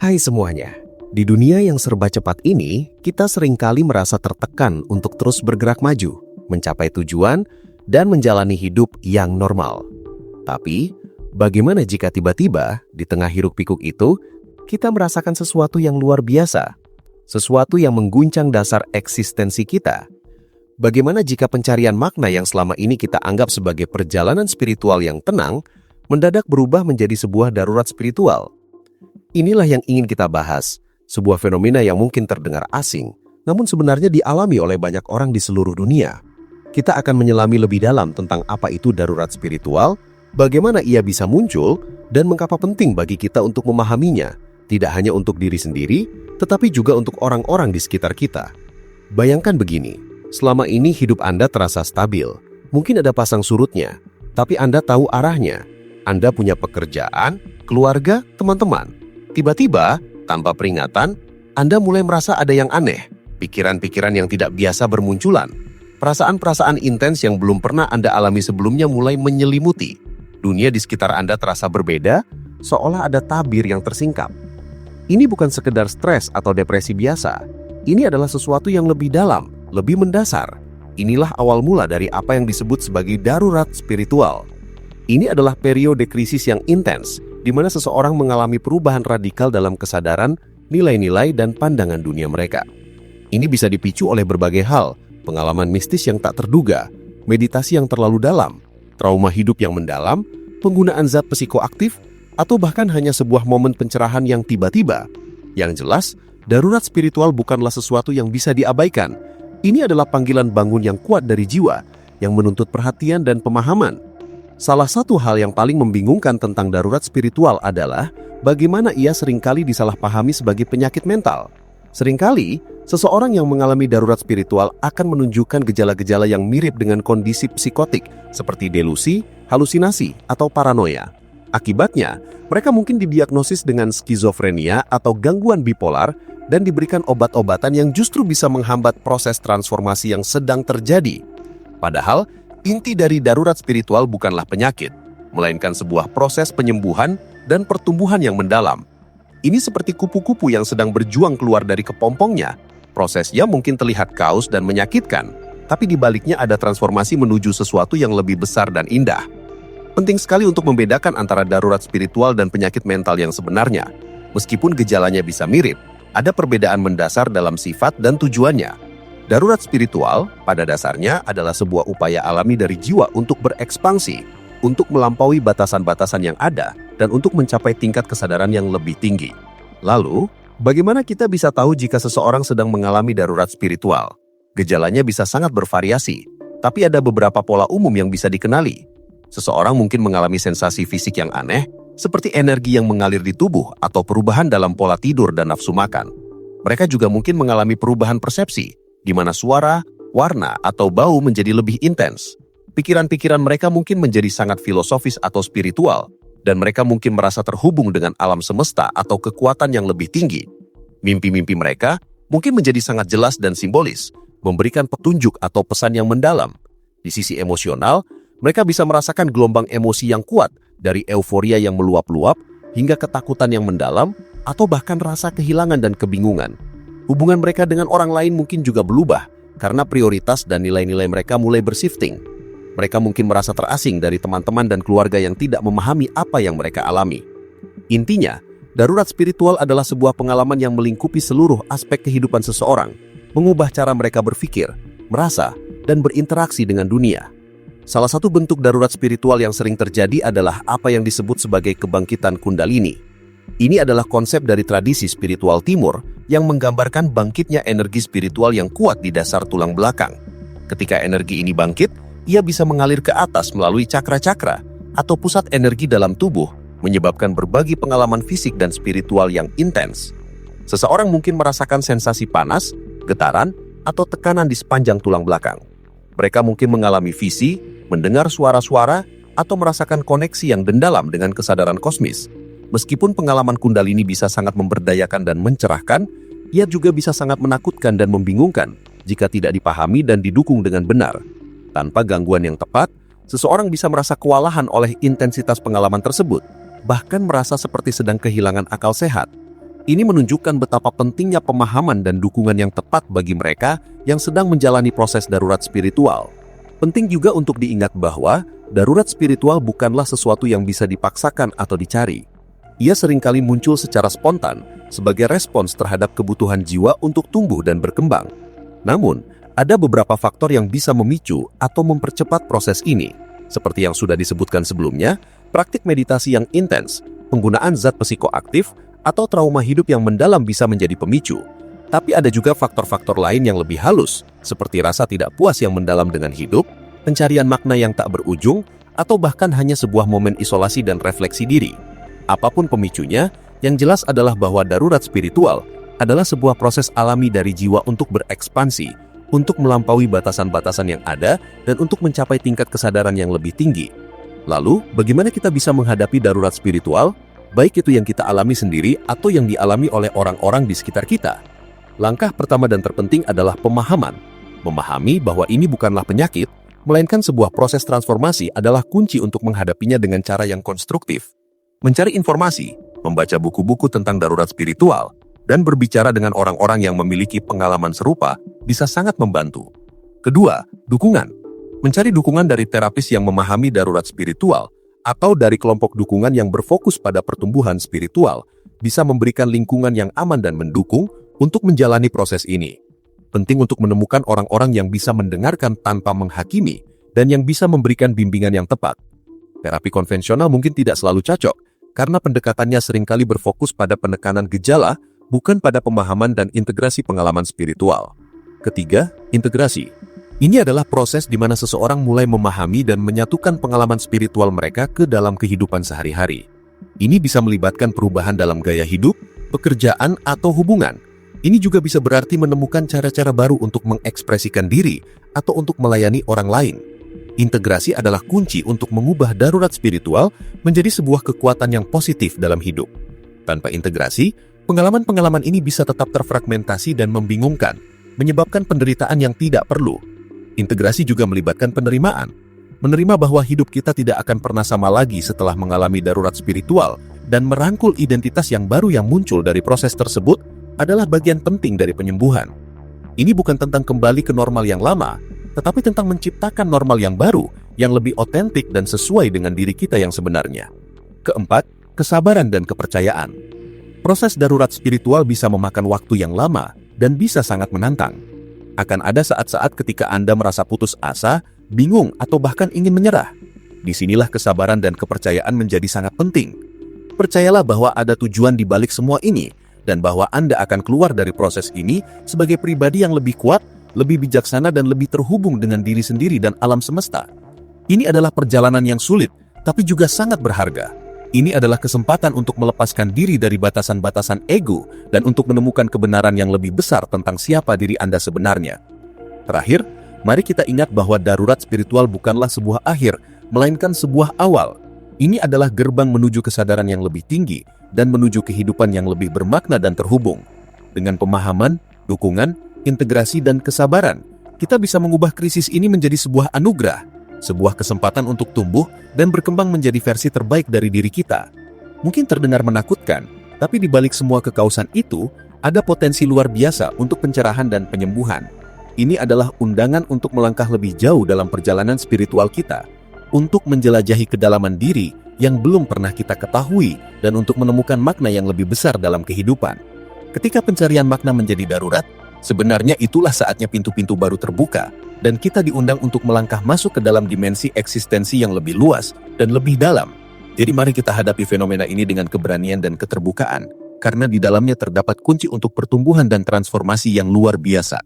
Hai semuanya, di dunia yang serba cepat ini, kita seringkali merasa tertekan untuk terus bergerak maju, mencapai tujuan, dan menjalani hidup yang normal. Tapi, bagaimana jika tiba-tiba di tengah hiruk-pikuk itu, kita merasakan sesuatu yang luar biasa, sesuatu yang mengguncang dasar eksistensi kita? Bagaimana jika pencarian makna yang selama ini kita anggap sebagai perjalanan spiritual yang tenang, mendadak berubah menjadi sebuah darurat spiritual? Inilah yang ingin kita bahas, sebuah fenomena yang mungkin terdengar asing, namun sebenarnya dialami oleh banyak orang di seluruh dunia. Kita akan menyelami lebih dalam tentang apa itu darurat spiritual, bagaimana ia bisa muncul, dan mengapa penting bagi kita untuk memahaminya, tidak hanya untuk diri sendiri, tetapi juga untuk orang-orang di sekitar kita. Bayangkan begini, selama ini hidup Anda terasa stabil, mungkin ada pasang surutnya, tapi Anda tahu arahnya. Anda punya pekerjaan, keluarga, teman-teman. Tiba-tiba, tanpa peringatan, Anda mulai merasa ada yang aneh, pikiran-pikiran yang tidak biasa bermunculan, perasaan-perasaan intens yang belum pernah Anda alami sebelumnya mulai menyelimuti. Dunia di sekitar Anda terasa berbeda, seolah ada tabir yang tersingkap. Ini bukan sekedar stres atau depresi biasa. Ini adalah sesuatu yang lebih dalam, lebih mendasar. Inilah awal mula dari apa yang disebut sebagai darurat spiritual. Ini adalah periode krisis yang intens, di mana seseorang mengalami perubahan radikal dalam kesadaran, nilai-nilai, dan pandangan dunia mereka. Ini bisa dipicu oleh berbagai hal, pengalaman mistis yang tak terduga, meditasi yang terlalu dalam, trauma hidup yang mendalam, penggunaan zat psikoaktif, atau bahkan hanya sebuah momen pencerahan yang tiba-tiba. Yang jelas, darurat spiritual bukanlah sesuatu yang bisa diabaikan. Ini adalah panggilan bangun yang kuat dari jiwa, yang menuntut perhatian dan pemahaman. Salah satu hal yang paling membingungkan tentang darurat spiritual adalah bagaimana ia seringkali disalahpahami sebagai penyakit mental. Seringkali, seseorang yang mengalami darurat spiritual akan menunjukkan gejala-gejala yang mirip dengan kondisi psikotik seperti delusi, halusinasi, atau paranoia. Akibatnya, mereka mungkin didiagnosis dengan skizofrenia atau gangguan bipolar dan diberikan obat-obatan yang justru bisa menghambat proses transformasi yang sedang terjadi. Padahal, inti dari darurat spiritual bukanlah penyakit, melainkan sebuah proses penyembuhan dan pertumbuhan yang mendalam. Ini seperti kupu-kupu yang sedang berjuang keluar dari kepompongnya. Prosesnya mungkin terlihat kaos dan menyakitkan, tapi di baliknya ada transformasi menuju sesuatu yang lebih besar dan indah. Penting sekali untuk membedakan antara darurat spiritual dan penyakit mental yang sebenarnya. Meskipun gejalanya bisa mirip, ada perbedaan mendasar dalam sifat dan tujuannya. Darurat spiritual pada dasarnya adalah sebuah upaya alami dari jiwa untuk berekspansi, untuk melampaui batasan-batasan yang ada, dan untuk mencapai tingkat kesadaran yang lebih tinggi. Lalu, bagaimana kita bisa tahu jika seseorang sedang mengalami darurat spiritual? Gejalanya bisa sangat bervariasi, tapi ada beberapa pola umum yang bisa dikenali. Seseorang mungkin mengalami sensasi fisik yang aneh, seperti energi yang mengalir di tubuh atau perubahan dalam pola tidur dan nafsu makan. Mereka juga mungkin mengalami perubahan persepsi, di mana suara, warna, atau bau menjadi lebih intens. Pikiran-pikiran mereka mungkin menjadi sangat filosofis atau spiritual, dan mereka mungkin merasa terhubung dengan alam semesta atau kekuatan yang lebih tinggi. Mimpi-mimpi mereka mungkin menjadi sangat jelas dan simbolis, memberikan petunjuk atau pesan yang mendalam. Di sisi emosional, mereka bisa merasakan gelombang emosi yang kuat, dari euforia yang meluap-luap, hingga ketakutan yang mendalam, atau bahkan rasa kehilangan dan kebingungan. Hubungan mereka dengan orang lain mungkin juga berubah karena prioritas dan nilai-nilai mereka mulai bershifting. Mereka mungkin merasa terasing dari teman-teman dan keluarga yang tidak memahami apa yang mereka alami. Intinya, darurat spiritual adalah sebuah pengalaman yang melingkupi seluruh aspek kehidupan seseorang, mengubah cara mereka berpikir, merasa, dan berinteraksi dengan dunia. Salah satu bentuk darurat spiritual yang sering terjadi adalah apa yang disebut sebagai kebangkitan Kundalini. Ini adalah konsep dari tradisi spiritual timur yang menggambarkan bangkitnya energi spiritual yang kuat di dasar tulang belakang. Ketika energi ini bangkit, ia bisa mengalir ke atas melalui cakra-cakra atau pusat energi dalam tubuh, menyebabkan berbagai pengalaman fisik dan spiritual yang intens. Seseorang mungkin merasakan sensasi panas, getaran, atau tekanan di sepanjang tulang belakang. Mereka mungkin mengalami visi, mendengar suara-suara, atau merasakan koneksi yang mendalam dengan kesadaran kosmis. Meskipun pengalaman Kundalini bisa sangat memberdayakan dan mencerahkan, ia juga bisa sangat menakutkan dan membingungkan jika tidak dipahami dan didukung dengan benar. Tanpa gangguan yang tepat, seseorang bisa merasa kewalahan oleh intensitas pengalaman tersebut, bahkan merasa seperti sedang kehilangan akal sehat. Ini menunjukkan betapa pentingnya pemahaman dan dukungan yang tepat bagi mereka yang sedang menjalani proses darurat spiritual. Penting juga untuk diingat bahwa darurat spiritual bukanlah sesuatu yang bisa dipaksakan atau dicari. Ia seringkali muncul secara spontan sebagai respons terhadap kebutuhan jiwa untuk tumbuh dan berkembang. Namun, ada beberapa faktor yang bisa memicu atau mempercepat proses ini. Seperti yang sudah disebutkan sebelumnya, praktik meditasi yang intens, penggunaan zat psikoaktif, atau trauma hidup yang mendalam bisa menjadi pemicu. Tapi ada juga faktor-faktor lain yang lebih halus, seperti rasa tidak puas yang mendalam dengan hidup, pencarian makna yang tak berujung, atau bahkan hanya sebuah momen isolasi dan refleksi diri. Apapun pemicunya, yang jelas adalah bahwa darurat spiritual adalah sebuah proses alami dari jiwa untuk berekspansi, untuk melampaui batasan-batasan yang ada, dan untuk mencapai tingkat kesadaran yang lebih tinggi. Lalu, bagaimana kita bisa menghadapi darurat spiritual? Baik itu yang kita alami sendiri atau yang dialami oleh orang-orang di sekitar kita. Langkah pertama dan terpenting adalah pemahaman. Memahami bahwa ini bukanlah penyakit, melainkan sebuah proses transformasi adalah kunci untuk menghadapinya dengan cara yang konstruktif. Mencari informasi, membaca buku-buku tentang darurat spiritual, dan berbicara dengan orang-orang yang memiliki pengalaman serupa bisa sangat membantu. Kedua, dukungan. Mencari dukungan dari terapis yang memahami darurat spiritual atau dari kelompok dukungan yang berfokus pada pertumbuhan spiritual bisa memberikan lingkungan yang aman dan mendukung untuk menjalani proses ini. Penting untuk menemukan orang-orang yang bisa mendengarkan tanpa menghakimi dan yang bisa memberikan bimbingan yang tepat. Terapi konvensional mungkin tidak selalu cocok karena pendekatannya seringkali berfokus pada penekanan gejala, bukan pada pemahaman dan integrasi pengalaman spiritual. Ketiga, integrasi. Ini adalah proses di mana seseorang mulai memahami dan menyatukan pengalaman spiritual mereka ke dalam kehidupan sehari-hari. Ini bisa melibatkan perubahan dalam gaya hidup, pekerjaan, atau hubungan. Ini juga bisa berarti menemukan cara-cara baru untuk mengekspresikan diri atau untuk melayani orang lain. Integrasi adalah kunci untuk mengubah darurat spiritual menjadi sebuah kekuatan yang positif dalam hidup. Tanpa integrasi, pengalaman-pengalaman ini bisa tetap terfragmentasi dan membingungkan, menyebabkan penderitaan yang tidak perlu. Integrasi juga melibatkan penerimaan. Menerima bahwa hidup kita tidak akan pernah sama lagi setelah mengalami darurat spiritual dan merangkul identitas yang baru yang muncul dari proses tersebut adalah bagian penting dari penyembuhan. Ini bukan tentang kembali ke normal yang lama, tetapi tentang menciptakan normal yang baru, yang lebih otentik dan sesuai dengan diri kita yang sebenarnya. Keempat, kesabaran dan kepercayaan. Proses darurat spiritual bisa memakan waktu yang lama dan bisa sangat menantang. Akan ada saat-saat ketika Anda merasa putus asa, bingung, atau bahkan ingin menyerah. Disinilah kesabaran dan kepercayaan menjadi sangat penting. Percayalah bahwa ada tujuan di balik semua ini, dan bahwa Anda akan keluar dari proses ini sebagai pribadi yang lebih kuat, lebih bijaksana, dan lebih terhubung dengan diri sendiri dan alam semesta. Ini adalah perjalanan yang sulit, tapi juga sangat berharga. Ini adalah kesempatan untuk melepaskan diri dari batasan-batasan ego dan untuk menemukan kebenaran yang lebih besar tentang siapa diri Anda sebenarnya. Terakhir, mari kita ingat bahwa darurat spiritual bukanlah sebuah akhir, melainkan sebuah awal. Ini adalah gerbang menuju kesadaran yang lebih tinggi dan menuju kehidupan yang lebih bermakna dan terhubung. Dengan pemahaman, dukungan, integrasi, dan kesabaran, kita bisa mengubah krisis ini menjadi sebuah anugerah. Sebuah kesempatan untuk tumbuh dan berkembang menjadi versi terbaik dari diri kita. Mungkin terdengar menakutkan, tapi di balik semua kekausan itu, ada potensi luar biasa untuk pencerahan dan penyembuhan. Ini adalah undangan untuk melangkah lebih jauh dalam perjalanan spiritual kita, untuk menjelajahi kedalaman diri yang belum pernah kita ketahui, dan untuk menemukan makna yang lebih besar dalam kehidupan. Ketika pencarian makna menjadi darurat, sebenarnya itulah saatnya pintu-pintu baru terbuka, dan kita diundang untuk melangkah masuk ke dalam dimensi eksistensi yang lebih luas dan lebih dalam. Jadi mari kita hadapi fenomena ini dengan keberanian dan keterbukaan, karena di dalamnya terdapat kunci untuk pertumbuhan dan transformasi yang luar biasa.